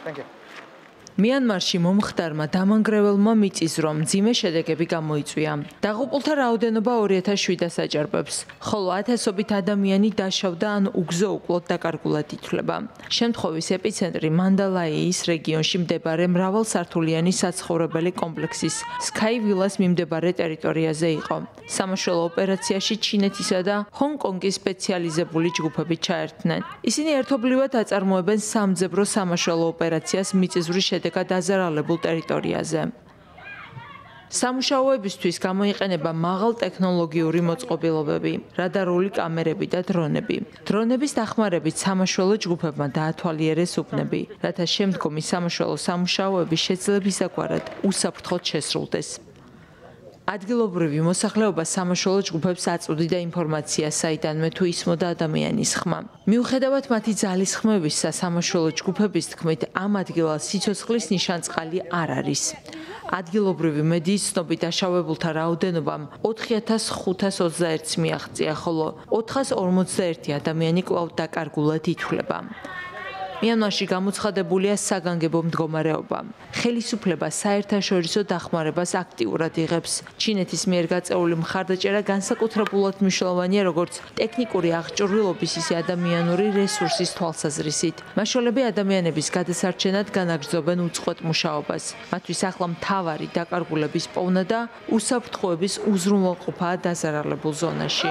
Thank you. მიანმარში მომხდარმა დამანგრეველმა მიწის რომ მძიმე შედეგები გამოიწვია. დაღუპულთა რაოდენობა 2700-ს აჭარბებს, ხოლო ათასობით ადამიანი დაშავდა ან უგზო უკლოდ დაკარგულად ითვლება. შემთხვევის ეპიცენტრი მანდალაიის რეგიონში მდებარე მრავალსართულიანი საცხოვრებელი კომპლექსის Sky Villas მიმდებარე ტერიტორიაზე იყო. სამაშველო ოპერაციაში ჩინეთისა და ჰონკონგის სპეციალიზებული ჯგუფები ჩაერთნენ. ისინი ერთობლივად აწარმოებენ სამძებრო სამაშველო ოპერაციას მიწისძვრის შედეგად დაზარალებულ ტერიტორიაზე. სამუშაოებისთვის გამოიყენება მაღალტექნოლოგიური მოწყობილობები, რადარული კამერები და დრონები. დრონების დახმარებით სამაშველო ჯგუფებმა დაათვალიერეს უბნები, რათა შემდგომი სამაშველო სამუშაოები შეძლებისაგვარად უსაფრთხოდ შესრულდეს. ადგილობრივი მოსახლეობა სამაშველო ჯგუფებს აწვდიდა ინფორმაციას, საიდანვე თუ ისმოდა ადამიანის ხმა. მიუხედავად მათი ძალისხმევისა, სამაშველო ჯგუფების თქმით, ამ ადგილას სიცოცხლის ნიშანწყალი არ არის. ადგილობრივი მედიის ცნობით დაშავებულთა რაოდენობამ 4521-ს მიაღწია, ხოლო 441 ადამიანი კვლავ დაკარგულად ითვლება. მიანმარში გამოცხადებულია საგანგებო მდგომარეობა. ხელისუფლება საერთაშორისო დახმარებას აქტიურად იღებს. ჩინეთის მიერ გაწეული მხარდაჭერა განსაკუთრებულად მნიშვნელოვანია როგორც ტექნიკური აღჭურვილობის, ისე ადამიანური რესურსის თვალსაზრისით. მაშველები ადამიანების გადასარჩენად განაგრძობენ უწყვეტ მუშაობას. მათთვის ახლა მთავარი დაკარგულების პოვნა და უსაფრთხოების უზრუნველყოფაა დაზარალებულ ზონაში.